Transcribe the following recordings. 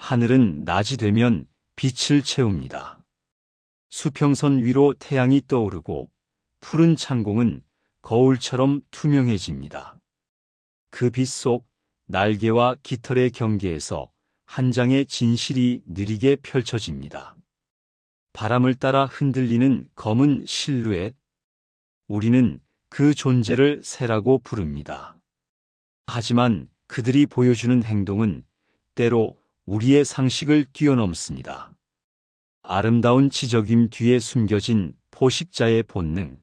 하늘은 낮이 되면 빛을 채웁니다. 수평선 위로 태양이 떠오르고 푸른 창공은 거울처럼 투명해집니다. 그 빛 속 날개와 깃털의 경계에서 한 장의 진실이 느리게 펼쳐집니다. 바람을 따라 흔들리는 검은 실루엣. 우리는 그 존재를 새라고 부릅니다. 하지만 그들이 보여주는 행동은 때로 우리의 상식을 뛰어넘습니다. 아름다운 지적임 뒤에 숨겨진 포식자의 본능,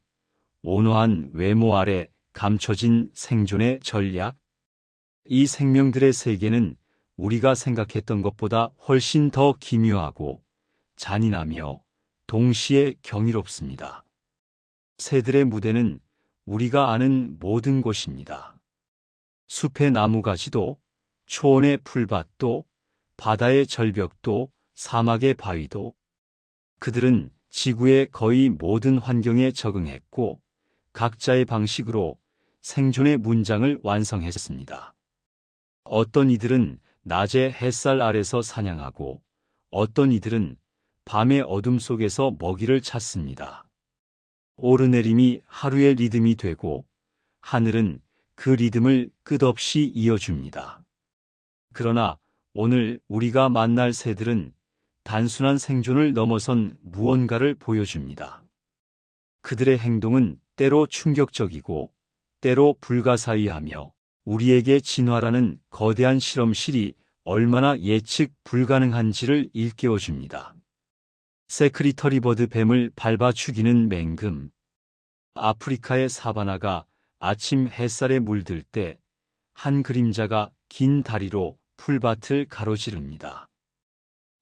온화한 외모 아래 감춰진 생존의 전략. 이 생명들의 세계는 우리가 생각했던 것보다 훨씬 더 기묘하고 잔인하며 동시에 경이롭습니다. 새들의 무대는 우리가 아는 모든 곳입니다. 숲의 나무가지도, 초원의 풀밭도, 바다의 절벽도, 사막의 바위도. 그들은 지구의 거의 모든 환경에 적응했고 각자의 방식으로 생존의 문장을 완성했습니다. 어떤 이들은 낮에 햇살 아래서 사냥하고 어떤 이들은 밤의 어둠 속에서 먹이를 찾습니다. 오르내림이 하루의 리듬이 되고 하늘은 그 리듬을 끝없이 이어줍니다. 그러나 오늘 우리가 만날 새들은 단순한 생존을 넘어선 무언가를 보여줍니다. 그들의 행동은 때로 충격적이고 때로 불가사의하며 우리에게 진화라는 거대한 실험실이 얼마나 예측 불가능한지를 일깨워줍니다. 세크리터리 버드 뱀을 밟아 죽이는 맹금. 아프리카의 사바나가 아침 햇살에 물들 때 한 그림자가 긴 다리로 풀밭을 가로지릅니다.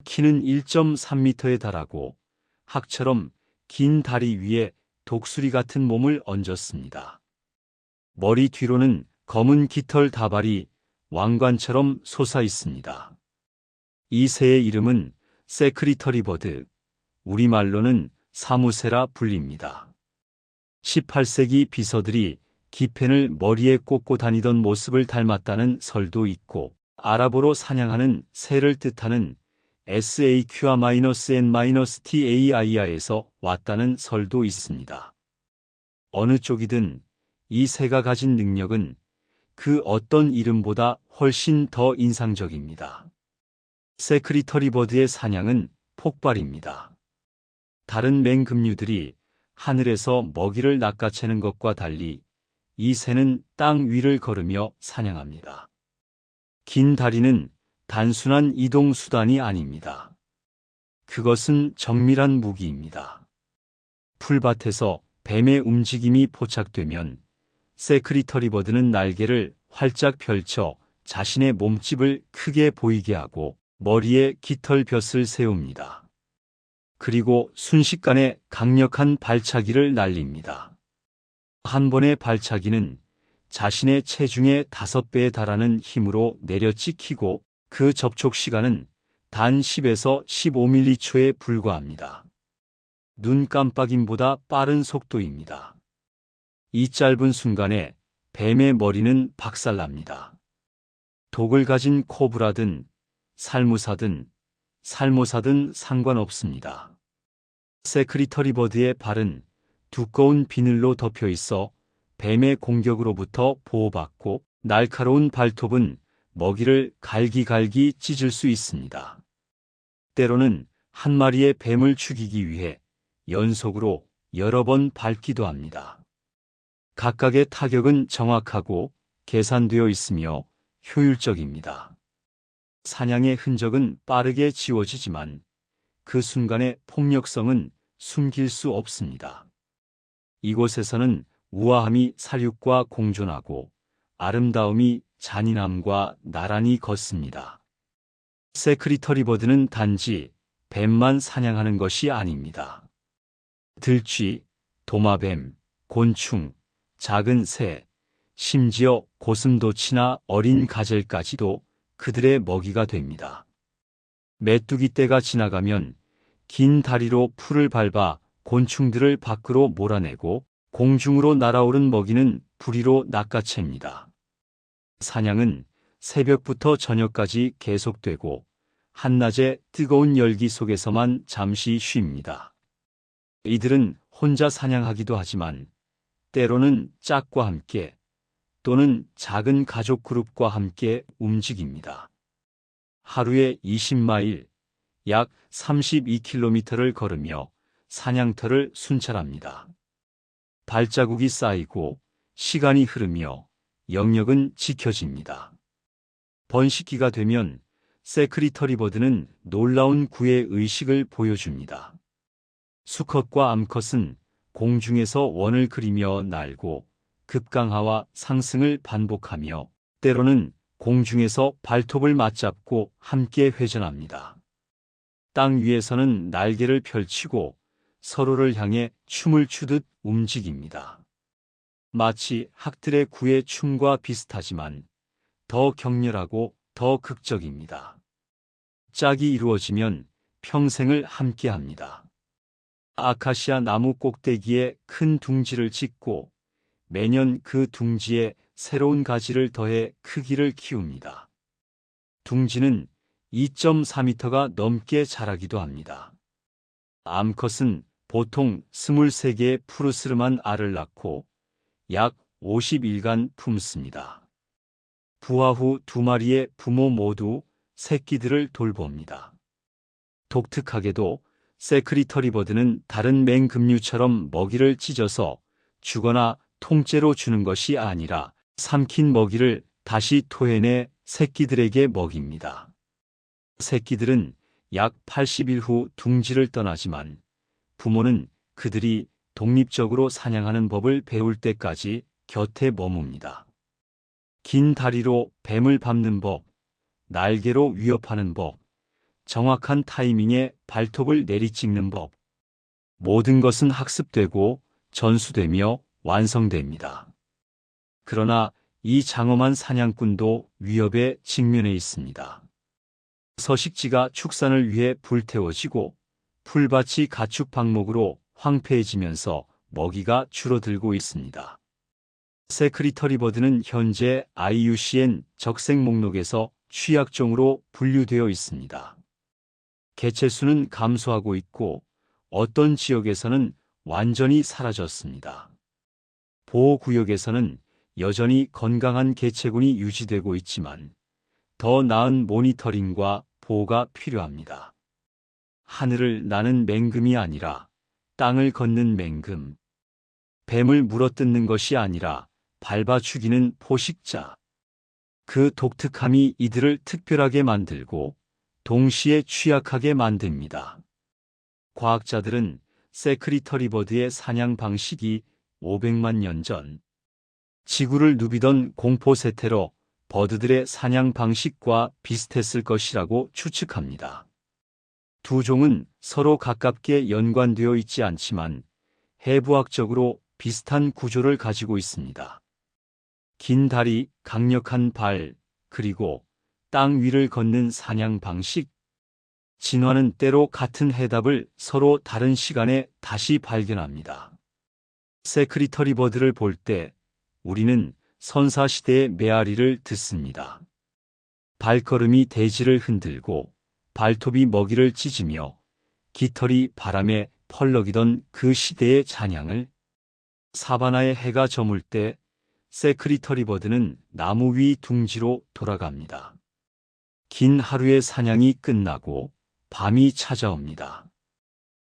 키는 1.3m에 달하고 학처럼 긴 다리 위에 독수리 같은 몸을 얹었습니다. 머리 뒤로는 검은 깃털 다발이 왕관처럼 솟아 있습니다. 이 새의 이름은 세크리터리 버드, 우리말로는 사무새라 불립니다. 18세기 비서들이 기펜을 머리에 꽂고 다니던 모습을 닮았다는 설도 있고 아랍어로 사냥하는 새를 뜻하는 SAQR-N-TAIA에서 왔다는 설도 있습니다. 어느 쪽이든 이 새가 가진 능력은 그 어떤 이름보다 훨씬 더 인상적입니다. 세크리터리 버드의 사냥은 폭발입니다. 다른 맹금류들이 하늘에서 먹이를 낚아채는 것과 달리 이 새는 땅 위를 걸으며 사냥합니다. 긴 다리는 단순한 이동 수단이 아닙니다. 그것은 정밀한 무기입니다. 풀밭에서 뱀의 움직임이 포착되면 세크리터리 버드는 날개를 활짝 펼쳐 자신의 몸집을 크게 보이게 하고 머리에 깃털볕을 세웁니다. 그리고 순식간에 강력한 발차기를 날립니다. 한 번의 발차기는 자신의 체중의 5배에 달하는 힘으로 내려찍히고 그 접촉 시간은 단 10에서 15m초에 불과합니다. 눈 깜빡임보다 빠른 속도입니다. 이 짧은 순간에 뱀의 머리는 박살납니다. 독을 가진 코브라든 살무사든 살모사든 상관없습니다. 세크리터리 버드의 발은 두꺼운 비늘로 덮여 있어 뱀의 공격으로부터 보호받고 날카로운 발톱은 먹이를 갈기갈기 찢을 수 있습니다. 때로는 한 마리의 뱀을 죽이기 위해 연속으로 여러 번 밟기도 합니다. 각각의 타격은 정확하고 계산되어 있으며 효율적입니다. 사냥의 흔적은 빠르게 지워지지만 그 순간의 폭력성은 숨길 수 없습니다. 이곳에서는 우아함이 사육과 공존하고 아름다움이 잔인함과 나란히 걷습니다. 세크리터리 버드는 단지 뱀만 사냥하는 것이 아닙니다. 들쥐, 도마뱀, 곤충, 작은 새, 심지어 고슴도치나 어린 가젤까지도 그들의 먹이가 됩니다. 메뚜기 떼가 지나가면 긴 다리로 풀을 밟아 곤충들을 밖으로 몰아내고 공중으로 날아오른 먹이는 부리로 낚아챕니다. 사냥은 새벽부터 저녁까지 계속되고 한낮의 뜨거운 열기 속에서만 잠시 쉽니다. 이들은 혼자 사냥하기도 하지만 때로는 짝과 함께 또는 작은 가족 그룹과 함께 움직입니다. 하루에 20마일, 약 32km를 걸으며 사냥터를 순찰합니다. 발자국이 쌓이고 시간이 흐르며 영역은 지켜집니다. 번식기가 되면 세크리터리 버드는 놀라운 구애 의식을 보여줍니다. 수컷과 암컷은 공중에서 원을 그리며 날고 급강하와 상승을 반복하며 때로는 공중에서 발톱을 맞잡고 함께 회전합니다. 땅 위에서는 날개를 펼치고 서로를 향해 춤을 추듯 움직입니다. 마치 학들의 구애 춤과 비슷하지만 더 격렬하고 더 극적입니다. 짝이 이루어지면 평생을 함께합니다. 아카시아 나무 꼭대기에 큰 둥지를 짓고 매년 그 둥지에 새로운 가지를 더해 크기를 키웁니다. 둥지는 2.4m가 넘게 자라기도 합니다. 암컷은 보통 23개의 푸르스름한 알을 낳고 약 50일간 품습니다. 부화 후 2마리의 부모 모두 새끼들을 돌봅니다. 독특하게도 세크리터리 버드는 다른 맹금류처럼 먹이를 찢어서 주거나 통째로 주는 것이 아니라 삼킨 먹이를 다시 토해내 새끼들에게 먹입니다. 새끼들은 약 80일 후 둥지를 떠나지만 부모는 그들이 독립적으로 사냥하는 법을 배울 때까지 곁에 머뭅니다. 긴 다리로 뱀을 밟는 법, 날개로 위협하는 법, 정확한 타이밍에 발톱을 내리찍는 법. 모든 것은 학습되고 전수되며 완성됩니다. 그러나 이 장엄한 사냥꾼도 위협에 직면해 있습니다. 서식지가 축산을 위해 불태워지고 풀밭이 가축 방목으로 황폐해지면서 먹이가 줄어들고 있습니다. 세크리터리 버드는 현재 IUCN 적색 목록에서 취약종으로 분류되어 있습니다. 개체수는 감소하고 있고 어떤 지역에서는 완전히 사라졌습니다. 보호구역에서는 여전히 건강한 개체군이 유지되고 있지만 더 나은 모니터링과 보호가 필요합니다. 하늘을 나는 맹금이 아니라 땅을 걷는 맹금. 뱀을 물어뜯는 것이 아니라 밟아 죽이는 포식자. 그 독특함이 이들을 특별하게 만들고 동시에 취약하게 만듭니다. 과학자들은 세크리터리 버드의 사냥 방식이 500만 년 전 지구를 누비던 공포 세태로 버드들의 사냥 방식과 비슷했을 것이라고 추측합니다. 두 종은 서로 가깝게 연관되어 있지 않지만 해부학적으로 비슷한 구조를 가지고 있습니다. 긴 다리, 강력한 발, 그리고 땅 위를 걷는 사냥 방식. 진화는 때로 같은 해답을 서로 다른 시간에 다시 발견합니다. 세크리터리 버드를 볼 때 우리는 선사시대의 메아리를 듣습니다. 발걸음이 대지를 흔들고 발톱이 먹이를 찢으며 깃털이 바람에 펄럭이던 그 시대의 잔향을. 사바나의 해가 저물 때 세크리터리 버드는 나무 위 둥지로 돌아갑니다. 긴 하루의 사냥이 끝나고 밤이 찾아옵니다.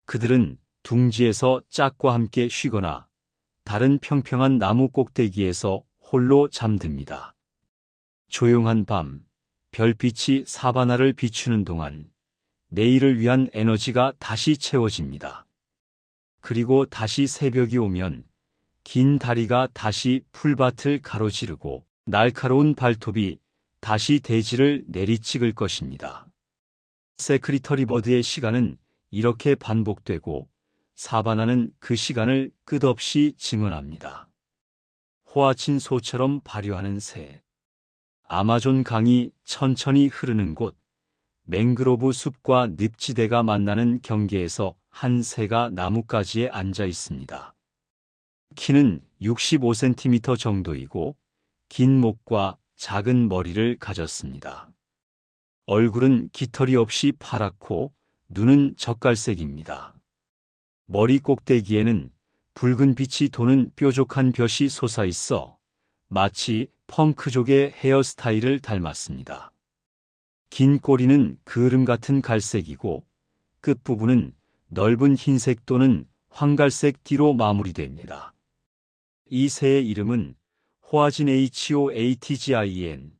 그들은 둥지에서 짝과 함께 쉬거나 다른 평평한 나무 꼭대기에서 홀로 잠듭니다. 조용한 밤, 별빛이 사바나를 비추는 동안 내일을 위한 에너지가 다시 채워집니다. 그리고 다시 새벽이 오면 긴 다리가 다시 풀밭을 가로지르고 날카로운 발톱이 다시 대지를 내리찍을 것입니다. 세크리터리 버드의 시간은 이렇게 반복되고 사바나는 그 시간을 끝없이 증언합니다. 호아친 소처럼 발효하는 새. 아마존 강이 천천히 흐르는 곳. 맹그로브 숲과 늪지대가 만나는 경계에서 한 새가 나뭇가지에 앉아 있습니다. 키는 65cm 정도이고 긴 목과 작은 머리를 가졌습니다. 얼굴은 깃털이 없이 파랗고 눈은 젓갈색입니다. 머리 꼭대기에는 붉은 빛이 도는 뾰족한 벼이 솟아있어 마치 펑크족의 헤어스타일을 닮았습니다. 긴 꼬리는 그을음 같은 갈색이고 끝부분은 넓은 흰색 또는 황갈색 띠로 마무리됩니다. 이 새의 이름은 호아진 HOATGIN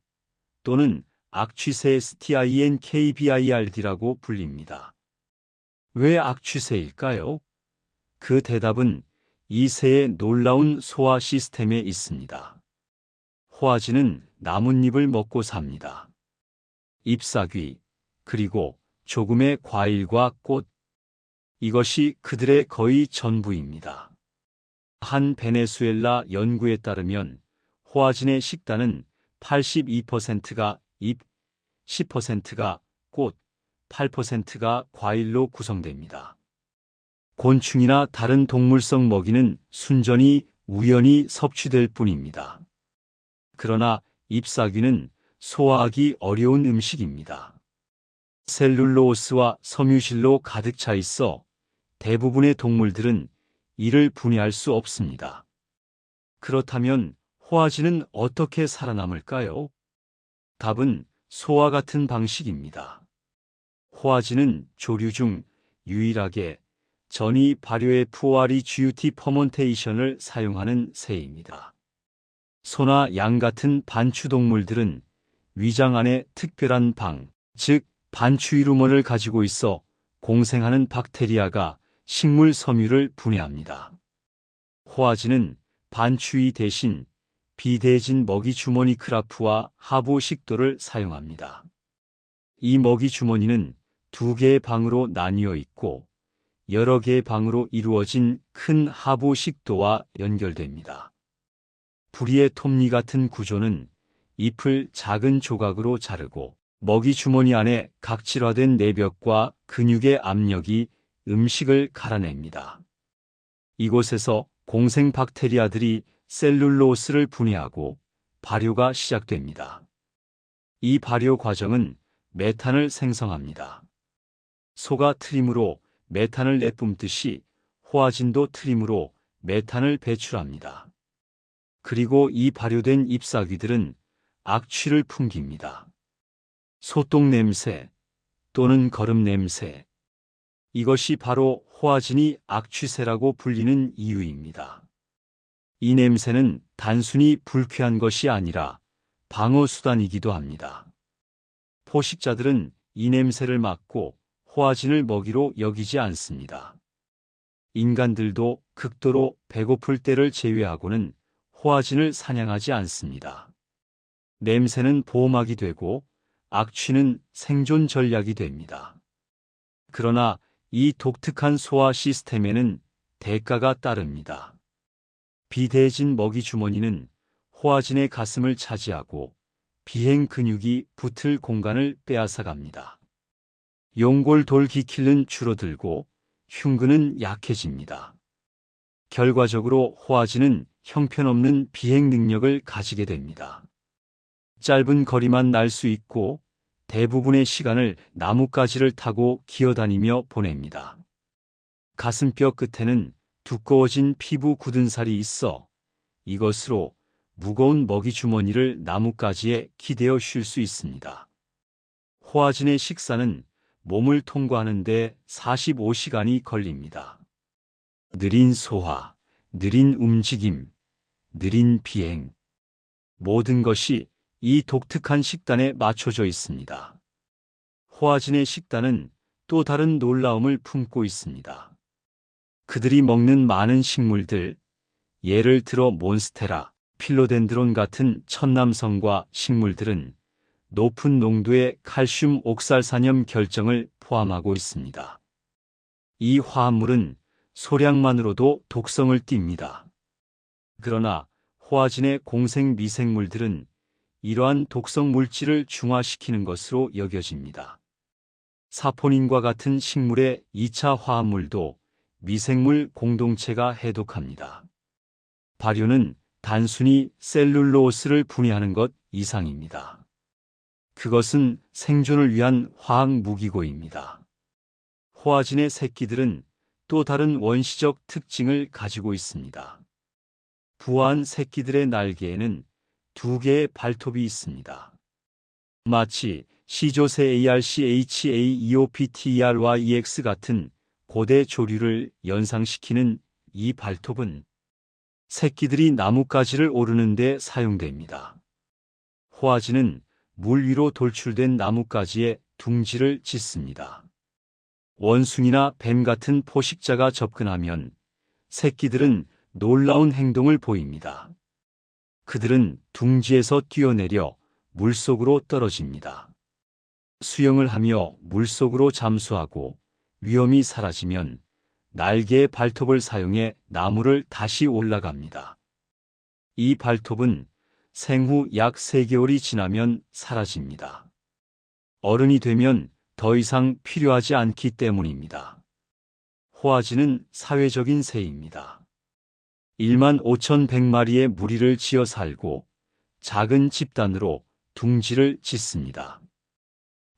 또는 악취새 STINKBIRD라고 불립니다. 왜 악취새일까요? 그 대답은 이 새의 놀라운 소화 시스템에 있습니다. 호아지는 나뭇잎을 먹고 삽니다. 잎사귀, 그리고 조금의 과일과 꽃. 이것이 그들의 거의 전부입니다. 한 베네수엘라 연구에 따르면 호아진의 식단은 82%가 잎, 10%가 꽃, 8%가 과일로 구성됩니다. 곤충이나 다른 동물성 먹이는 순전히 우연히 섭취될 뿐입니다. 그러나 잎사귀는 소화하기 어려운 음식입니다. 셀룰로스와 섬유질로 가득 차 있어 대부분의 동물들은 이를 분해할 수 없습니다. 그렇다면 호아지는 어떻게 살아남을까요? 답은 소와 같은 방식입니다. 호아지는 조류 중 유일하게 전이 발효의 FORGUT 퍼먼테이션을 사용하는 새입니다. 소나 양 같은 반추동물들은 위장 안에 특별한 방, 즉 반추이루몬을 가지고 있어 공생하는 박테리아가 식물 섬유를 분해합니다. 호아지는 반추이 대신 비대해진 먹이 주머니 크라프와 하부 식도를 사용합니다. 이 먹이 주머니는 두 개의 방으로 나뉘어 있고 여러 개의 방으로 이루어진 큰 하부 식도와 연결됩니다. 부리의 톱니 같은 구조는 잎을 작은 조각으로 자르고 먹이 주머니 안에 각질화된 내벽과 근육의 압력이 음식을 갈아냅니다. 이곳에서 공생 박테리아들이 셀룰로스를 분해하고 발효가 시작됩니다. 이 발효 과정은 메탄을 생성합니다. 소가 트림으로 메탄을 내뿜듯이 호아진도 트림으로 메탄을 배출합니다. 그리고 이 발효된 잎사귀들은 악취를 풍깁니다. 소똥 냄새 또는 거름 냄새. 이것이 바로 호아진이 악취새라고 불리는 이유입니다. 이 냄새는 단순히 불쾌한 것이 아니라 방어수단이기도 합니다. 포식자들은 이 냄새를 맡고 호아진을 먹이로 여기지 않습니다. 인간들도 극도로 배고플 때를 제외하고는 호아진을 사냥하지 않습니다. 냄새는 보호막이 되고 악취는 생존 전략이 됩니다. 그러나 이 독특한 소화 시스템에는 대가가 따릅니다. 비대해진 먹이 주머니는 호아진의 가슴을 차지하고 비행 근육이 붙을 공간을 빼앗아갑니다. 용골 돌기킬은 줄어들고 흉근은 약해집니다. 결과적으로 호아진은 형편없는 비행 능력을 가지게 됩니다. 짧은 거리만 날 수 있고 대부분의 시간을 나뭇가지를 타고 기어다니며 보냅니다. 가슴뼈 끝에는 두꺼워진 피부 굳은 살이 있어 이것으로 무거운 먹이 주머니를 나뭇가지에 기대어 쉴 수 있습니다. 호아진의 식사는 몸을 통과하는 데 45시간이 걸립니다. 느린 소화, 느린 움직임, 느린 비행. 모든 것이 이 독특한 식단에 맞춰져 있습니다. 호아진의 식단은 또 다른 놀라움을 품고 있습니다. 그들이 먹는 많은 식물들, 예를 들어 몬스테라, 필로덴드론 같은 천남성과 식물들은 높은 농도의 칼슘 옥살산염 결정을 포함하고 있습니다. 이 화합물은 소량만으로도 독성을 띱니다. 그러나 호아진의 공생 미생물들은 이러한 독성 물질을 중화시키는 것으로 여겨집니다. 사포닌과 같은 식물의 2차 화합물도 미생물 공동체가 해독합니다. 발효는 단순히 셀룰로스를 분해하는 것 이상입니다. 그것은 생존을 위한 화학 무기고입니다. 호아진의 새끼들은 또 다른 원시적 특징을 가지고 있습니다. 부화한 새끼들의 날개에는 두 개의 발톱이 있습니다. 마치 시조새 ARCHAEOPTERYEX 같은 고대 조류를 연상시키는 이 발톱은 새끼들이 나뭇가지를 오르는 데 사용됩니다. 호아지는 물 위로 돌출된 나뭇가지에 둥지를 짓습니다. 원숭이나 뱀 같은 포식자가 접근하면 새끼들은 놀라운 행동을 보입니다. 그들은 둥지에서 뛰어내려 물속으로 떨어집니다. 수영을 하며 물속으로 잠수하고 위험이 사라지면 날개의 발톱을 사용해 나무를 다시 올라갑니다. 이 발톱은 생후 약 3개월이 지나면 사라집니다. 어른이 되면 더 이상 필요하지 않기 때문입니다. 호아지는 사회적인 새입니다. 15,100마리의 무리를 지어 살고 작은 집단으로 둥지를 짓습니다.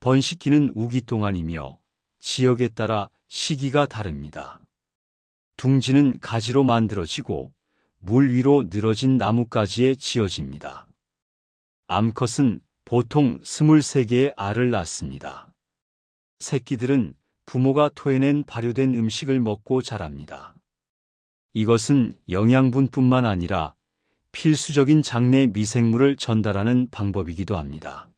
번식기는 우기 동안이며 지역에 따라 시기가 다릅니다. 둥지는 가지로 만들어지고 물 위로 늘어진 나뭇가지에 지어집니다. 암컷은 보통 23개의 알을 낳습니다. 새끼들은 부모가 토해낸 발효된 음식을 먹고 자랍니다. 이것은 영양분뿐만 아니라 필수적인 장내 미생물을 전달하는 방법이기도 합니다.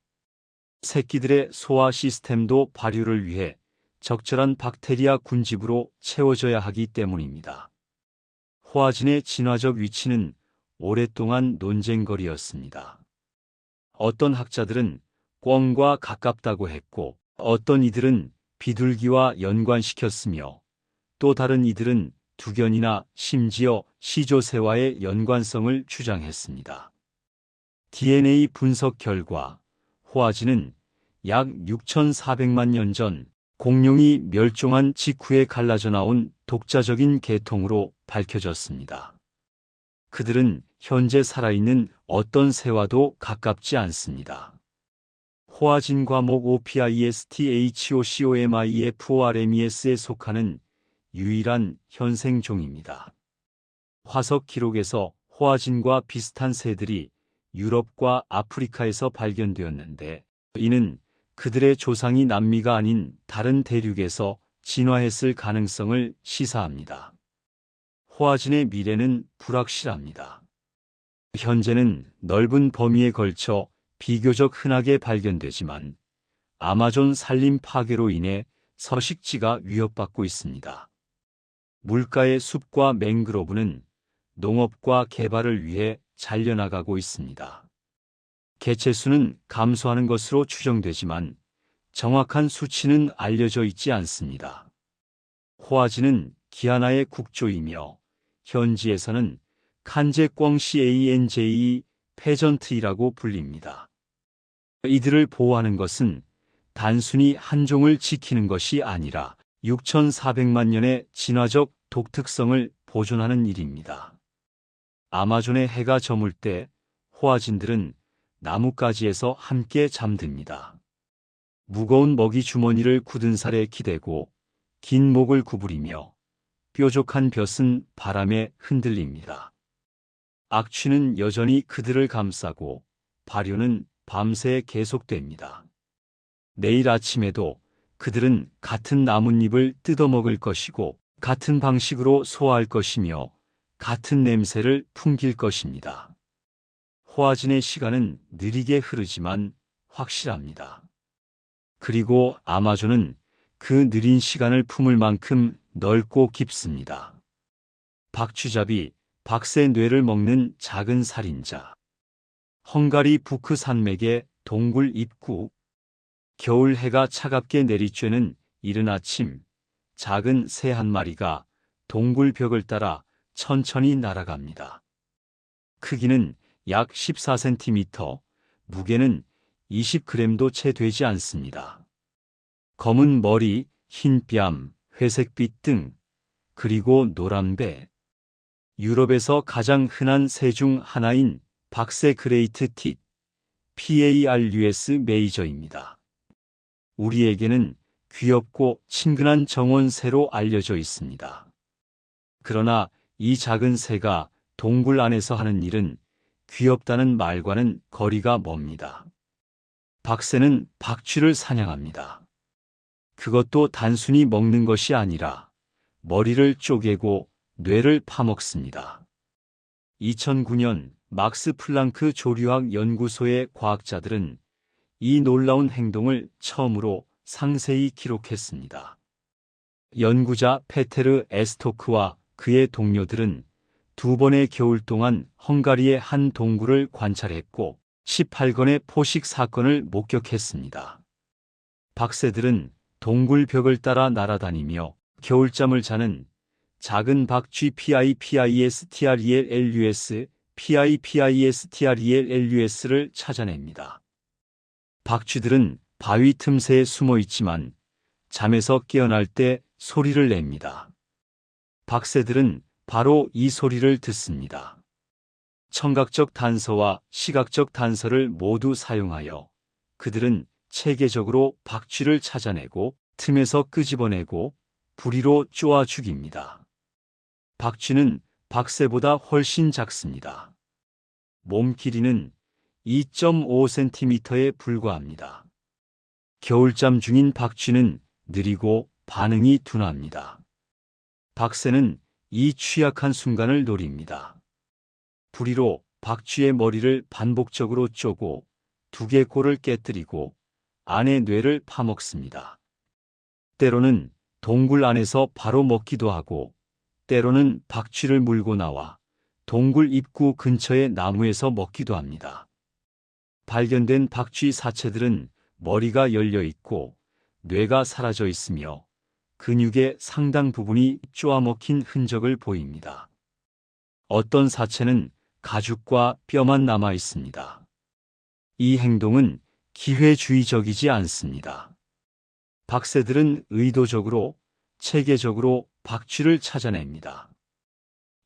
새끼들의 소화 시스템도 발효를 위해 적절한 박테리아 군집으로 채워져야 하기 때문입니다. 호아진의 진화적 위치는 오랫동안 논쟁거리였습니다. 어떤 학자들은 꿩과 가깝다고 했고 어떤 이들은 비둘기와 연관시켰으며 또 다른 이들은 두견이나 심지어 시조새와의 연관성을 주장했습니다. DNA 분석 결과 호아지는 약 6,400만 년 전 공룡이 멸종한 직후에 갈라져 나온 독자적인 계통으로 밝혀졌습니다. 그들은 현재 살아있는 어떤 새와도 가깝지 않습니다. 호아진 과목 OPISTHOCOMIFORMES에 속하는 유일한 현생종입니다. 화석 기록에서 호아진과 비슷한 새들이 유럽과 아프리카에서 발견되었는데 이는 그들의 조상이 남미가 아닌 다른 대륙에서 진화했을 가능성을 시사합니다. 호아진의 미래는 불확실합니다. 현재는 넓은 범위에 걸쳐 비교적 흔하게 발견되지만 아마존 산림 파괴로 인해 서식지가 위협받고 있습니다. 물가의 숲과 맹그로브는 농업과 개발을 위해 잘려나가고 있습니다. 개체수는 감소하는 것으로 추정되지만 정확한 수치는 알려져 있지 않습니다. 호아지는 기아나의 국조이며 현지에서는 칸제꿩CANJE 페전트이라고 불립니다. 이들을 보호하는 것은 단순히 한 종을 지키는 것이 아니라 6,400만 년의 진화적 독특성을 보존하는 일입니다. 아마존의 해가 저물 때 호아진들은 나뭇가지에서 함께 잠듭니다. 무거운 먹이 주머니를 굳은 살에 기대고 긴 목을 구부리며 뾰족한 벼슬은 바람에 흔들립니다. 악취는 여전히 그들을 감싸고 발효는 밤새 계속됩니다. 내일 아침에도 그들은 같은 나뭇잎을 뜯어먹을 것이고 같은 방식으로 소화할 것이며 같은 냄새를 풍길 것입니다. 호아진의 시간은 느리게 흐르지만 확실합니다. 그리고 아마존은 그 느린 시간을 품을 만큼 넓고 깊습니다. 박쥐잡이, 박새 뇌를 먹는 작은 살인자. 헝가리 부크 산맥의 동굴 입구. 겨울 해가 차갑게 내리쬐는 이른 아침, 작은 새 한 마리가 동굴 벽을 따라 천천히 날아갑니다. 크기는 약 14cm, 무게는 20g도 채 되지 않습니다. 검은 머리, 흰 뺨, 회색빛 등, 그리고 노란 배. 유럽에서 가장 흔한 새 중 하나인 박새 그레이트 tit, PARUS 메이저입니다. 우리에게는 귀엽고 친근한 정원새로 알려져 있습니다. 그러나 이 작은 새가 동굴 안에서 하는 일은 귀엽다는 말과는 거리가 멉니다. 박새는 박쥐를 사냥합니다. 그것도 단순히 먹는 것이 아니라 머리를 쪼개고 뇌를 파먹습니다. 2009년 막스 플랑크 조류학 연구소의 과학자들은 이 놀라운 행동을 처음으로 상세히 기록했습니다. 연구자 페테르 에스토크와 그의 동료들은 2번의 겨울 동안 헝가리의 한 동굴을 관찰했고 18건의 포식 사건을 목격했습니다. 박새들은 동굴 벽을 따라 날아다니며 겨울잠을 자는 작은 박쥐 PIPISTRELLUS를 찾아냅니다. 박쥐들은 바위 틈새에 숨어 있지만 잠에서 깨어날 때 소리를 냅니다. 박새들은 바로 이 소리를 듣습니다. 청각적 단서와 시각적 단서를 모두 사용하여 그들은 체계적으로 박쥐를 찾아내고 틈에서 끄집어내고 부리로 쪼아 죽입니다. 박쥐는 박새보다 훨씬 작습니다. 몸 길이는 2.5cm에 불과합니다. 겨울잠 중인 박쥐는 느리고 반응이 둔합니다. 박새는 이 취약한 순간을 노립니다. 부리로 박쥐의 머리를 반복적으로 쪼고 두개골을 깨뜨리고 안의 뇌를 파먹습니다. 때로는 동굴 안에서 바로 먹기도 하고 때로는 박쥐를 물고 나와 동굴 입구 근처의 나무에서 먹기도 합니다. 발견된 박쥐 사체들은 머리가 열려 있고 뇌가 사라져 있으며 근육의 상당 부분이 쪼아먹힌 흔적을 보입니다. 어떤 사체는 가죽과 뼈만 남아 있습니다. 이 행동은 기회주의적이지 않습니다. 박새들은 의도적으로, 체계적으로 박쥐를 찾아냅니다.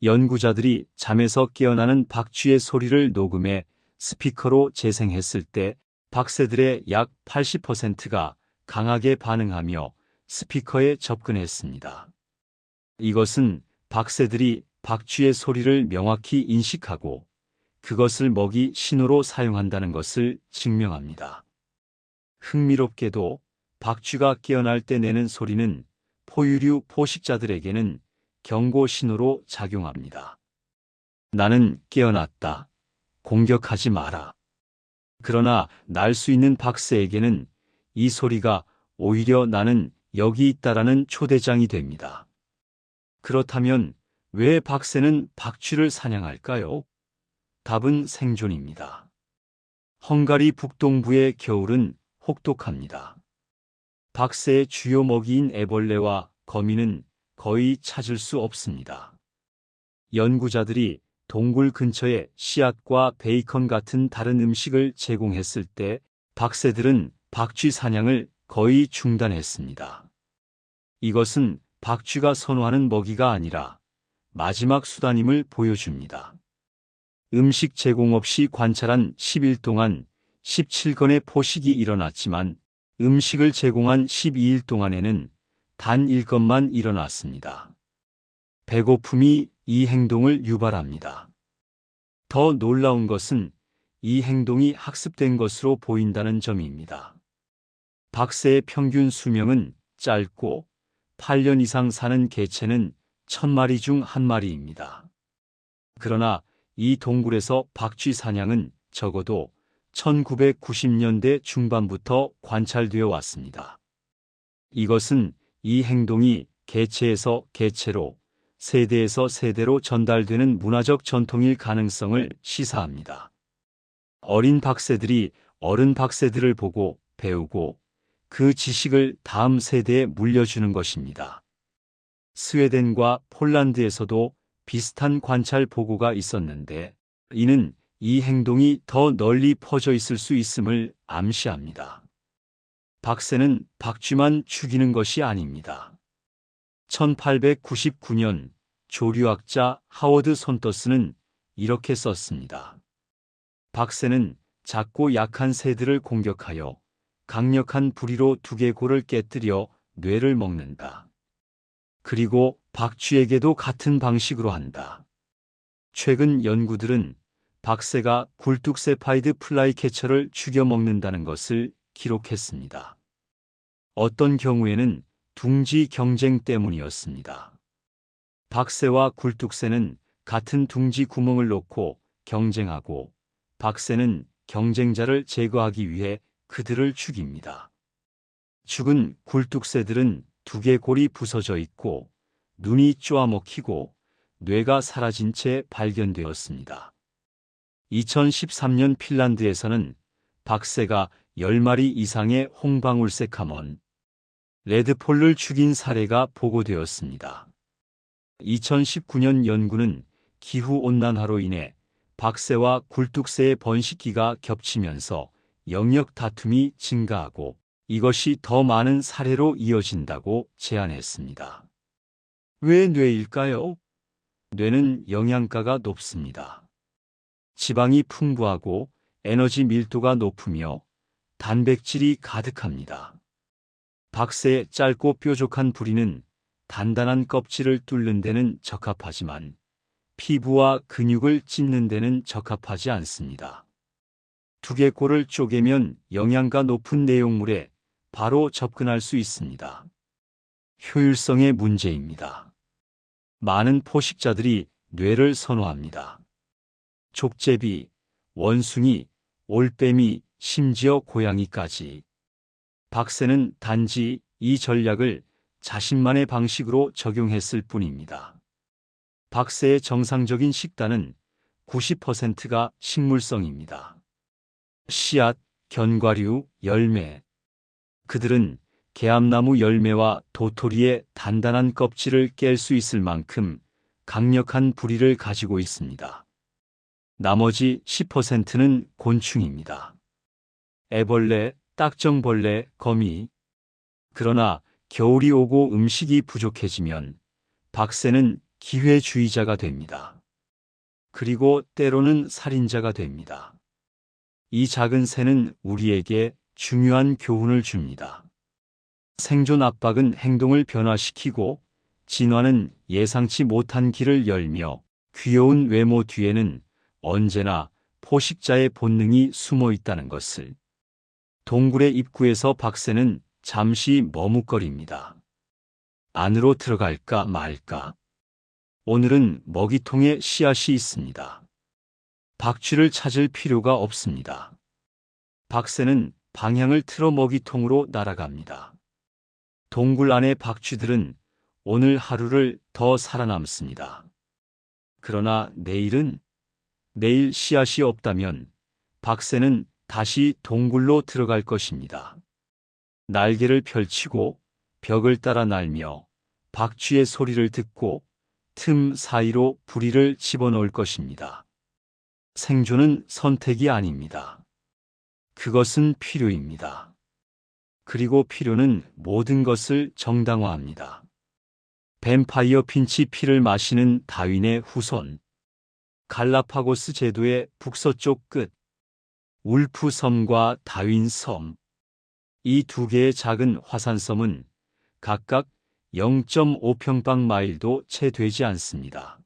연구자들이 잠에서 깨어나는 박쥐의 소리를 녹음해 스피커로 재생했을 때 박새들의 약 80%가 강하게 반응하며 스피커에 접근했습니다. 이것은 박새들이 박쥐의 소리를 명확히 인식하고 그것을 먹이 신호로 사용한다는 것을 증명합니다. 흥미롭게도 박쥐가 깨어날 때 내는 소리는 포유류 포식자들에게는 경고 신호로 작용합니다. 나는 깨어났다. 공격하지 마라. 그러나 날 수 있는 박새에게는 이 소리가 오히려 나는 여기 있다라는 초대장이 됩니다. 그렇다면 왜 박새는 박쥐를 사냥할까요? 답은 생존입니다. 헝가리 북동부의 겨울은 혹독합니다. 박새의 주요 먹이인 애벌레와 거미는 거의 찾을 수 없습니다. 연구자들이 동굴 근처에 씨앗과 베이컨 같은 다른 음식을 제공했을 때 박새들은 박쥐 사냥을 거의 중단했습니다. 이것은 박쥐가 선호하는 먹이가 아니라 마지막 수단임을 보여줍니다. 음식 제공 없이 관찰한 10일 동안 17건의 포식이 일어났지만 음식을 제공한 12일 동안에는 단 1건만 일어났습니다. 배고픔이 이 행동을 유발합니다. 더 놀라운 것은 이 행동이 학습된 것으로 보인다는 점입니다. 박새의 평균 수명은 짧고 8년 이상 사는 개체는 1000마리 중 1마리입니다. 그러나 이 동굴에서 박쥐 사냥은 적어도 1990년대 중반부터 관찰되어 왔습니다. 이것은 이 행동이 개체에서 개체로, 세대에서 세대로 전달되는 문화적 전통일 가능성을 시사합니다. 어린 박새들이 어른 박새들을 보고 배우고 그 지식을 다음 세대에 물려주는 것입니다. 스웨덴과 폴란드에서도 비슷한 관찰 보고가 있었는데 이는 이 행동이 더 널리 퍼져 있을 수 있음을 암시합니다. 박새는 박쥐만 죽이는 것이 아닙니다. 1899년 조류학자 하워드 손터스는 이렇게 썼습니다. 박새는 작고 약한 새들을 공격하여 강력한 부리로 두개골을 깨뜨려 뇌를 먹는다. 그리고 박쥐에게도 같은 방식으로 한다. 최근 연구들은 박새가 굴뚝세파이드 플라이캐처를 죽여 먹는다는 것을 기록했습니다. 어떤 경우에는 둥지 경쟁 때문이었습니다. 박새와 굴뚝새는 같은 둥지 구멍을 놓고 경쟁하고 박새는 경쟁자를 제거하기 위해 그들을 죽입니다. 죽은 굴뚝새들은 두개골이 부서져 있고 눈이 쪼아먹히고 뇌가 사라진 채 발견되었습니다. 2013년 핀란드에서는 박새가 10마리 이상의 홍방울새카먼 레드폴을 죽인 사례가 보고되었습니다. 2019년 연구는 기후온난화로 인해 박새와 굴뚝새의 번식기가 겹치면서 영역 다툼이 증가하고 이것이 더 많은 사례로 이어진다고 제안했습니다. 왜 뇌일까요? 뇌는 영양가가 높습니다. 지방이 풍부하고 에너지 밀도가 높으며 단백질이 가득합니다. 박새의 짧고 뾰족한 부리는 단단한 껍질을 뚫는 데는 적합하지만 피부와 근육을 찢는 데는 적합하지 않습니다. 두개골을 쪼개면 영양가 높은 내용물에 바로 접근할 수 있습니다. 효율성의 문제입니다. 많은 포식자들이 뇌를 선호합니다. 족제비, 원숭이, 올빼미, 심지어 고양이까지. 박새는 단지 이 전략을 자신만의 방식으로 적용했을 뿐입니다. 박새의 정상적인 식단은 90%가 식물성입니다. 씨앗, 견과류, 열매. 그들은 개암나무 열매와 도토리의 단단한 껍질을 깰 수 있을 만큼 강력한 부리를 가지고 있습니다. 나머지 10%는 곤충입니다. 애벌레, 딱정벌레, 거미. 그러나 겨울이 오고 음식이 부족해지면 박새는 기회주의자가 됩니다. 그리고 때로는 살인자가 됩니다. 이 작은 새는 우리에게 중요한 교훈을 줍니다. 생존 압박은 행동을 변화시키고 진화는 예상치 못한 길을 열며 귀여운 외모 뒤에는 언제나 포식자의 본능이 숨어 있다는 것을. 동굴의 입구에서 박새는 잠시 머뭇거립니다. 안으로 들어갈까 말까? 오늘은 먹이통에 씨앗이 있습니다. 박쥐를 찾을 필요가 없습니다. 박새는 방향을 틀어 먹이통으로 날아갑니다. 동굴 안의 박쥐들은 오늘 하루를 더 살아남습니다. 그러나 내일은? 내일 씨앗이 없다면 박새는 다시 동굴로 들어갈 것입니다. 날개를 펼치고 벽을 따라 날며 박쥐의 소리를 듣고 틈 사이로 부리를 집어넣을 것입니다. 생존은 선택이 아닙니다. 그것은 필요입니다. 그리고 필요는 모든 것을 정당화합니다. 뱀파이어 핀치 피를 마시는 다윈의 후손. 갈라파고스 제도의 북서쪽 끝. 울프 섬과 다윈 섬. 이 두 개의 작은 화산섬은 각각 0.5평방마일도 채 되지 않습니다.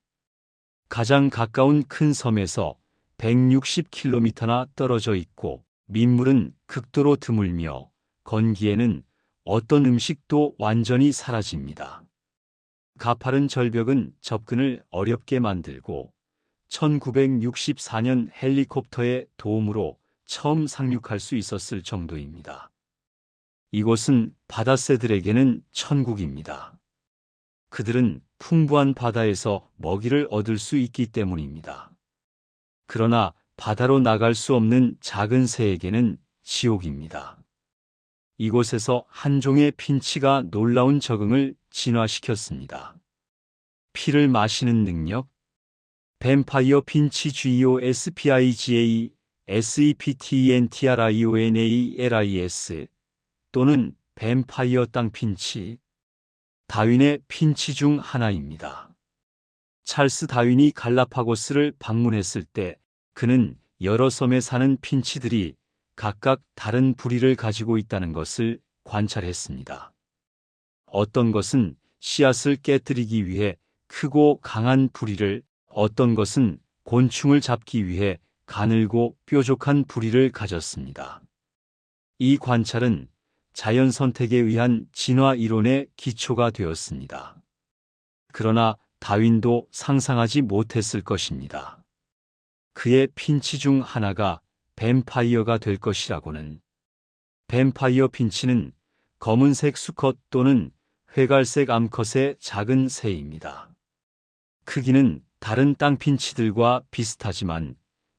가장 가까운 큰 섬에서 160km나 떨어져 있고 민물은 극도로 드물며 건기에는 어떤 음식도 완전히 사라집니다. 가파른 절벽은 접근을 어렵게 만들고 1964년 헬리콥터의 도움으로 처음 상륙할 수 있었을 정도입니다. 이곳은 바다새들에게는 천국입니다. 그들은 풍부한 바다에서 먹이를 얻을 수 있기 때문입니다. 그러나 바다로 나갈 수 없는 작은 새에게는 지옥입니다. 이곳에서 한 종의 핀치가 놀라운 적응을 진화시켰습니다. 피를 마시는 능력. 뱀파이어 핀치 GOSPIGA SEPTENTRIONALIS 또는 뱀파이어 땅 핀치. 다윈의 핀치 중 하나입니다. 찰스 다윈이 갈라파고스를 방문했을 때 그는 여러 섬에 사는 핀치들이 각각 다른 부리를 가지고 있다는 것을 관찰했습니다. 어떤 것은 씨앗을 깨뜨리기 위해 크고 강한 부리를, 어떤 것은 곤충을 잡기 위해 가늘고 뾰족한 부리를 가졌습니다. 이 관찰은 자연 선택에 의한 진화 이론의 기초가 되었습니다. 그러나 다윈도 상상하지 못했을 것입니다. 그의 핀치 중 하나가 뱀파이어가 될 것이라고는. 뱀파이어 핀치는 검은색 수컷 또는 회갈색 암컷의 작은 새입니다. 크기는 다른 땅 핀치들과 비슷하지만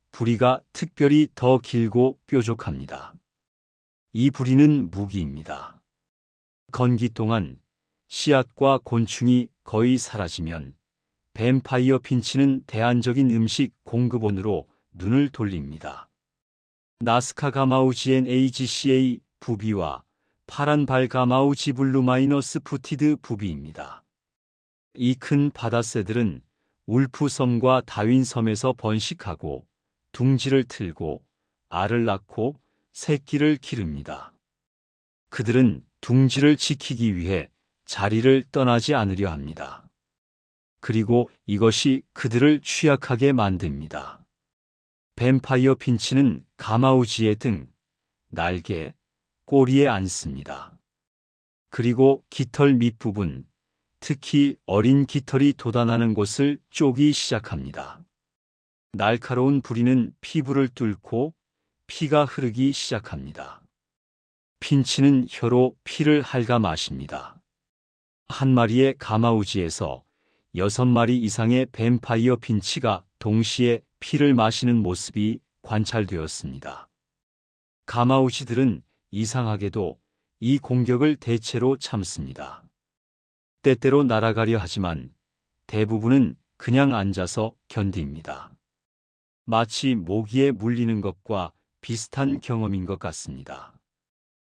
부리가 특별히 더 길고 뾰족합니다. 이 부리는 무기입니다. 건기 동안 씨앗과 곤충이 거의 사라지면 뱀파이어 핀치는 대안적인 음식 공급원으로 눈을 돌립니다. 나스카 가마우지엔 AGCA 부비와 파란 발 가마우지 블루 마이너스 푸티드 부비입니다. 이 큰 바다새들은 울프섬과 다윈섬에서 번식하고 둥지를 틀고 알을 낳고 새끼를 기릅니다. 그들은 둥지를 지키기 위해 자리를 떠나지 않으려 합니다. 그리고 이것이 그들을 취약하게 만듭니다. 뱀파이어 핀치는 가마우지의 등, 날개, 꼬리에 앉습니다. 그리고 깃털 밑부분, 특히 어린 깃털이 돋아나는 곳을 쪼기 시작합니다. 날카로운 부리는 피부를 뚫고 피가 흐르기 시작합니다. 핀치는 혀로 피를 핥아 마십니다. 한 마리의 가마우지에서 6마리 이상의 뱀파이어 핀치가 동시에 피를 마시는 모습이 관찰되었습니다. 가마우지들은 이상하게도 이 공격을 대체로 참습니다. 때때로 날아가려 하지만 대부분은 그냥 앉아서 견딥니다. 마치 모기에 물리는 것과 비슷한 경험인 것 같습니다.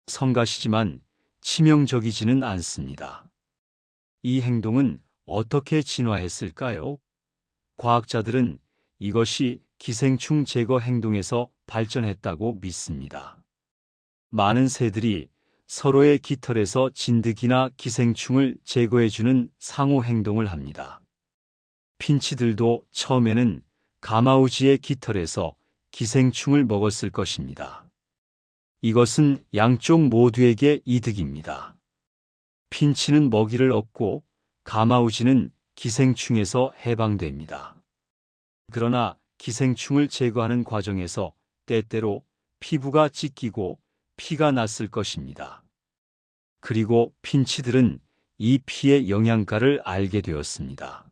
성가시지만 치명적이지는 않습니다. 이 행동은 어떻게 진화했을까요? 과학자들은 이것이 기생충 제거 행동에서 발전했다고 믿습니다. 많은 새들이 서로의 깃털에서 진드기나 기생충을 제거해주는 상호 행동을 합니다. 핀치들도 처음에는 가마우지의 깃털에서 기생충을 먹었을 것입니다. 이것은 양쪽 모두에게 이득입니다. 핀치는 먹이를 얻고 가마우지는 기생충에서 해방됩니다. 그러나 기생충을 제거하는 과정에서 때때로 피부가 찢기고 피가 났을 것입니다. 그리고 핀치들은 이 피의 영양가를 알게 되었습니다.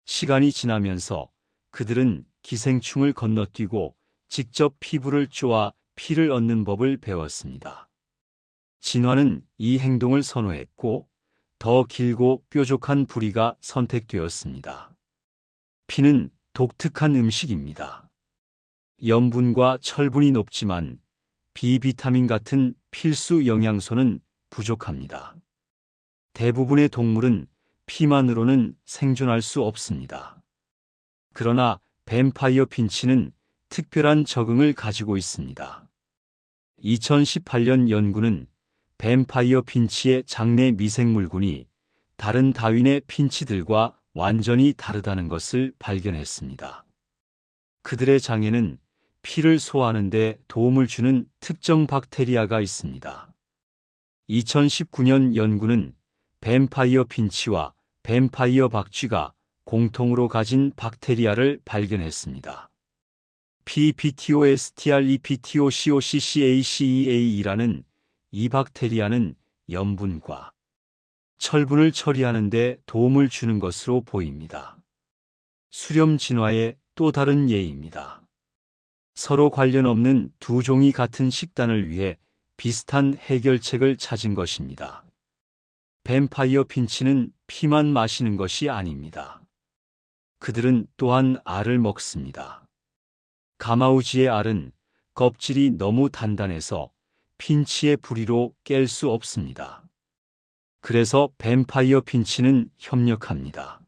시간이 지나면서 그들은 기생충을 건너뛰고 직접 피부를 쪼아 피를 얻는 법을 배웠습니다. 진화는 이 행동을 선호했고 더 길고 뾰족한 부리가 선택되었습니다. 피는 독특한 음식입니다. 염분과 철분이 높지만 비비타민 같은 필수 영양소는 부족합니다. 대부분의 동물은 피만으로는 생존할 수 없습니다. 그러나 뱀파이어 핀치는 특별한 적응을 가지고 있습니다. 2018년 연구는 뱀파이어 핀치의 장내 미생물군이 다른 다윈의 핀치들과 완전히 다르다는 것을 발견했습니다. 그들의 장에는 피를 소화하는 데 도움을 주는 특정 박테리아가 있습니다. 2019년 연구는 뱀파이어 핀치와 뱀파이어 박쥐가 공통으로 가진 박테리아를 발견했습니다. PBTOSTREPTOCOCCACEA라는 이 박테리아는 염분과 철분을 처리하는 데 도움을 주는 것으로 보입니다. 수렴 진화의 또 다른 예입니다. 서로 관련 없는 두 종이 같은 식단을 위해 비슷한 해결책을 찾은 것입니다. 뱀파이어 핀치는 피만 마시는 것이 아닙니다. 그들은 또한 알을 먹습니다. 가마우지의 알은 껍질이 너무 단단해서 핀치의 부리로 깰 수 없습니다. 그래서 뱀파이어 핀치는 협력합니다.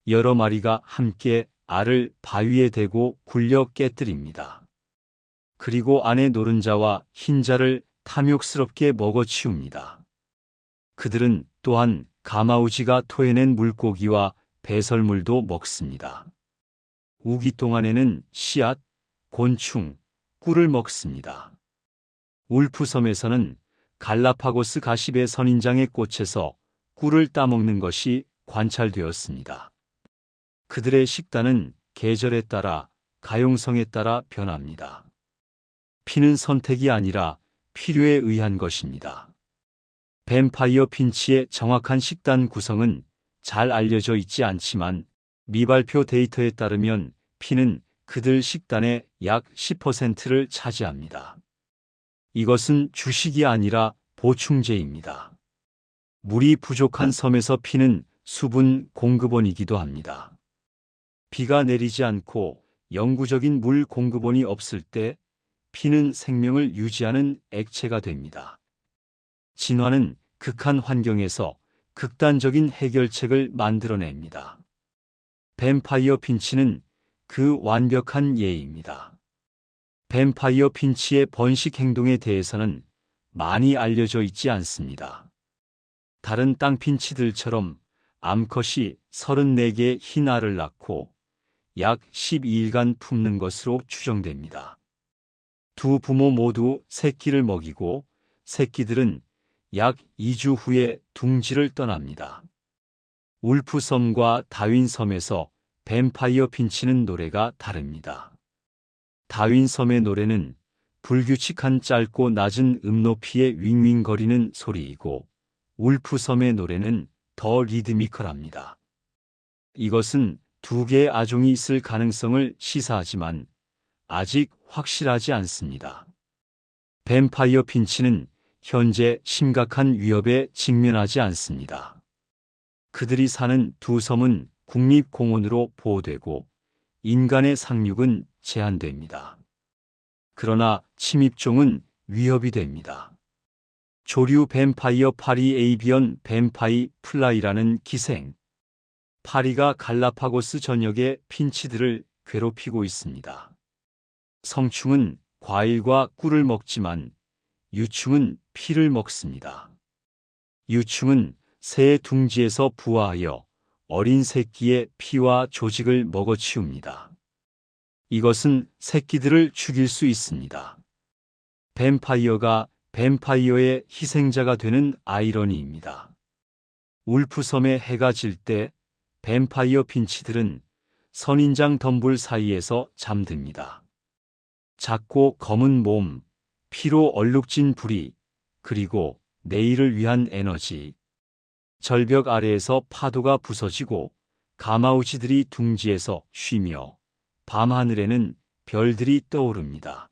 여러 마리가 함께 알을 바위에 대고 굴려 깨뜨립니다. 그리고 안의 노른자와 흰자를 탐욕스럽게 먹어치웁니다. 그들은 또한 가마우지가 토해낸 물고기와 배설물도 먹습니다. 우기 동안에는 씨앗, 곤충, 꿀을 먹습니다. 울프섬에서는 갈라파고스 가시배 선인장의 꽃에서 꿀을 따먹는 것이 관찰되었습니다. 그들의 식단은 계절에 따라, 가용성에 따라 변합니다. 피는 선택이 아니라 필요에 의한 것입니다. 뱀파이어 핀치의 정확한 식단 구성은 잘 알려져 있지 않지만 미발표 데이터에 따르면 피는 그들 식단의 약 10%를 차지합니다. 이것은 주식이 아니라 보충제입니다. 물이 부족한 섬에서 피는 수분 공급원이기도 합니다. 비가 내리지 않고 영구적인 물 공급원이 없을 때 피는 생명을 유지하는 액체가 됩니다. 진화는 극한 환경에서 극단적인 해결책을 만들어냅니다. 뱀파이어 핀치는 그 완벽한 예입니다. 뱀파이어 핀치의 번식 행동에 대해서는 많이 알려져 있지 않습니다. 다른 땅 핀치들처럼 암컷이 34개의 흰 알을 낳고 약 12일간 품는 것으로 추정됩니다. 두 부모 모두 새끼를 먹이고 새끼들은 약 2주 후에 둥지를 떠납니다. 울프섬과 다윈섬에서 뱀파이어 핀치는 노래가 다릅니다. 다윈섬의 노래는 불규칙한 짧고 낮은 높이의 윙윙거리는 소리이고 울프섬의 노래는 더 리드미컬합니다. 이것은 두 개의 아종이 있을 가능성을 시사하지만 아직 확실하지 않습니다. 뱀파이어 핀치는 현재 심각한 위협에 직면하지 않습니다. 그들이 사는 두 섬은 국립공원으로 보호되고 인간의 상륙은 제한됩니다. 그러나 침입종은 위협이 됩니다. 조류 뱀파이어 파리 에이비언 뱀파이 플라이라는 기생 파리가 갈라파고스 전역의 핀치들을 괴롭히고 있습니다. 성충은 과일과 꿀을 먹지만 유충은 피를 먹습니다. 유충은 새의 둥지에서 부화하여 어린 새끼의 피와 조직을 먹어치웁니다. 이것은 새끼들을 죽일 수 있습니다. 뱀파이어가 뱀파이어의 희생자가 되는 아이러니입니다. 울프섬에 해가 질 때 뱀파이어 핀치들은 선인장 덤불 사이에서 잠듭니다. 작고 검은 몸, 피로 얼룩진 부리, 그리고 내일을 위한 에너지. 절벽 아래에서 파도가 부서지고 가마우지들이 둥지에서 쉬며 밤하늘에는 별들이 떠오릅니다.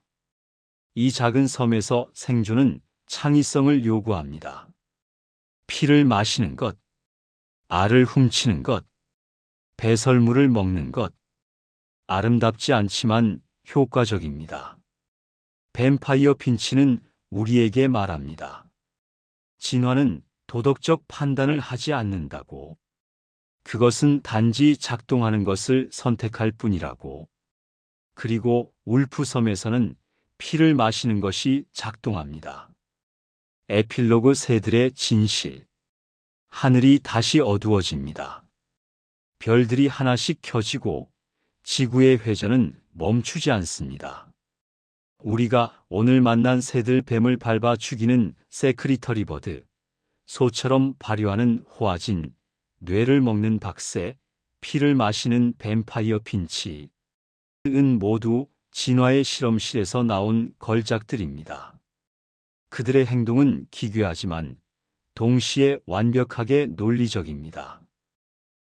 이 작은 섬에서 생존은 창의성을 요구합니다. 피를 마시는 것, 알을 훔치는 것, 배설물을 먹는 것. 아름답지 않지만 효과적입니다. 뱀파이어 핀치는 우리에게 말합니다. 진화는 도덕적 판단을 하지 않는다고. 그것은 단지 작동하는 것을 선택할 뿐이라고. 그리고 울프섬에서는 피를 마시는 것이 작동합니다. 에필로그 새들의 진실. 하늘이 다시 어두워집니다. 별들이 하나씩 켜지고 지구의 회전은 멈추지 않습니다. 우리가 오늘 만난 새들 뱀을 밟아 죽이는 세크리터리 버드, 소처럼 발효하는 호아진, 뇌를 먹는 박새, 피를 마시는 뱀파이어 핀치, 은 모두 진화의 실험실에서 나온 걸작들입니다. 그들의 행동은 기괴하지만 동시에 완벽하게 논리적입니다.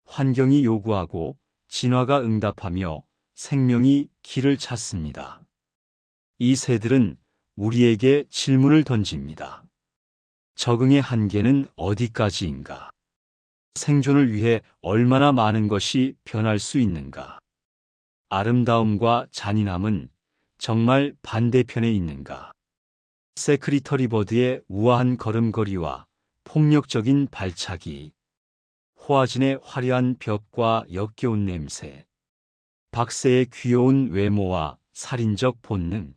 환경이 요구하고 진화가 응답하며 생명이 길을 찾습니다. 이 새들은 우리에게 질문을 던집니다. 적응의 한계는 어디까지인가? 생존을 위해 얼마나 많은 것이 변할 수 있는가? 아름다움과 잔인함은 정말 반대편에 있는가? 세크리터리 버드의 우아한 걸음걸이와 폭력적인 발차기, 호아진의 화려한 벽과 역겨운 냄새, 박새의 귀여운 외모와 살인적 본능,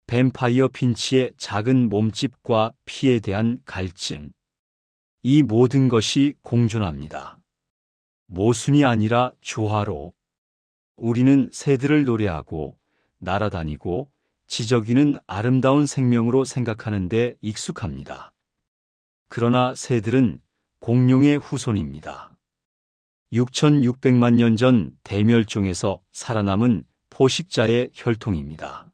뱀파이어 핀치의 작은 몸집과 피에 대한 갈증, 이 모든 것이 공존합니다. 모순이 아니라 조화로. 우리는 새들을 노래하고 날아다니고 지저귀는 아름다운 생명으로 생각하는데 익숙합니다. 그러나 새들은 공룡의 후손입니다. 6,600만 년 전 대멸종에서 살아남은 포식자의 혈통입니다.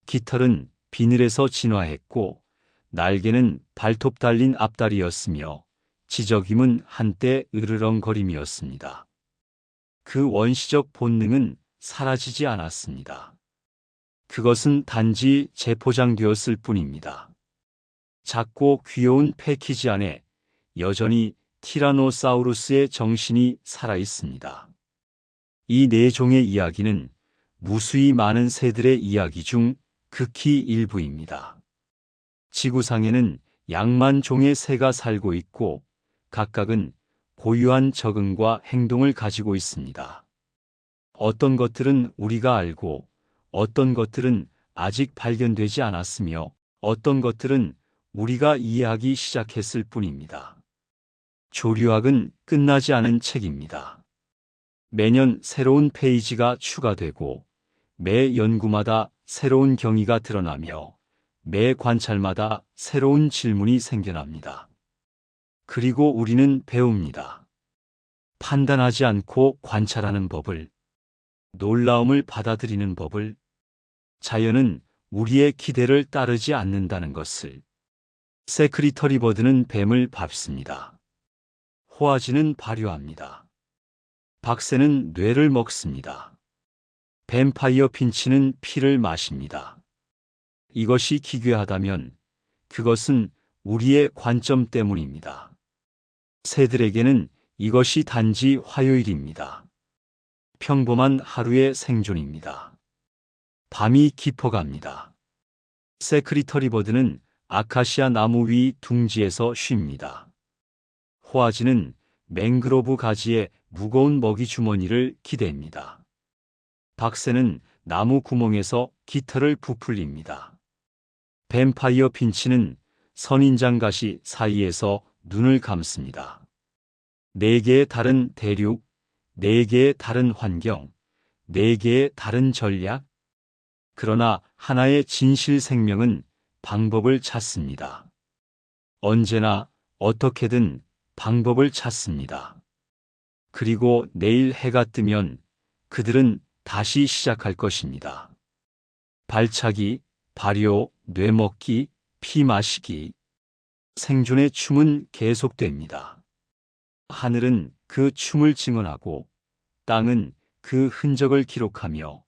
깃털은 비늘에서 진화했고 날개는 발톱 달린 앞다리였으며 지저귀는 한때 으르렁거림이었습니다. 그 원시적 본능은 사라지지 않았습니다. 그것은 단지 재포장되었을 뿐입니다. 작고 귀여운 패키지 안에 여전히 티라노사우루스의 정신이 살아 있습니다. 이 네 종의 이야기는 무수히 많은 새들의 이야기 중 극히 일부입니다. 지구상에는 약만 종의 새가 살고 있고 각각은 고유한 적응과 행동을 가지고 있습니다. 어떤 것들은 우리가 알고 어떤 것들은 아직 발견되지 않았으며 어떤 것들은 우리가 이해하기 시작했을 뿐입니다. 조류학은 끝나지 않은 책입니다. 매년 새로운 페이지가 추가되고 매 연구마다 새로운 경위가 드러나며 매 관찰마다 새로운 질문이 생겨납니다. 그리고 우리는 배웁니다. 판단하지 않고 관찰하는 법을, 놀라움을 받아들이는 법을, 자연은 우리의 기대를 따르지 않는다는 것을. 세크리터리 버드는 뱀을 밟습니다. 호아지는 발효합니다. 박새는 뇌를 먹습니다. 뱀파이어 핀치는 피를 마십니다. 이것이 기괴하다면 그것은 우리의 관점 때문입니다. 새들에게는 이것이 단지 화요일입니다. 평범한 하루의 생존입니다. 밤이 깊어갑니다. 세크리터리 버드는 아카시아 나무 위 둥지에서 쉽니다. 호아지는 맹그로브 가지에 무거운 먹이 주머니를 기댑니다. 박새는 나무 구멍에서 깃털을 부풀립니다. 뱀파이어 핀치는 선인장 가시 사이에서 눈을 감습니다. 네 개의 다른 대륙, 네 개의 다른 환경, 네 개의 다른 전략. 그러나 하나의 진실 생명은 방법을 찾습니다. 언제나 어떻게든 방법을 찾습니다. 그리고 내일 해가 뜨면 그들은 다시 시작할 것입니다. 발차기, 발효, 뇌먹기, 피 마시기. 생존의 춤은 계속됩니다. 하늘은 그 춤을 증언하고 땅은 그 흔적을 기록하며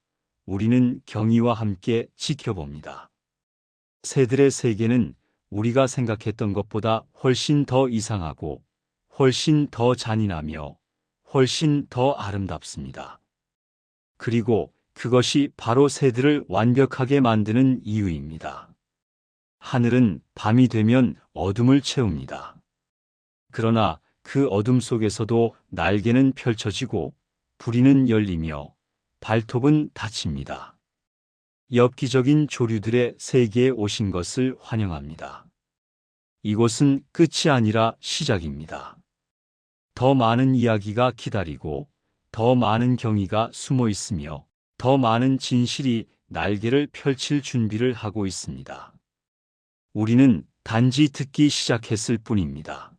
우리는 경이와 함께 지켜봅니다. 새들의 세계는 우리가 생각했던 것보다 훨씬 더 이상하고 훨씬 더 잔인하며 훨씬 더 아름답습니다. 그리고 그것이 바로 새들을 완벽하게 만드는 이유입니다. 하늘은 밤이 되면 어둠을 채웁니다. 그러나 그 어둠 속에서도 날개는 펼쳐지고 부리는 열리며 발톱은 닫힙니다. 엽기적인 조류들의 세계에 오신 것을 환영합니다. 이곳은 끝이 아니라 시작입니다. 더 많은 이야기가 기다리고 더 많은 경위가 숨어 있으며 더 많은 진실이 날개를 펼칠 준비를 하고 있습니다. 우리는 단지 듣기 시작했을 뿐입니다.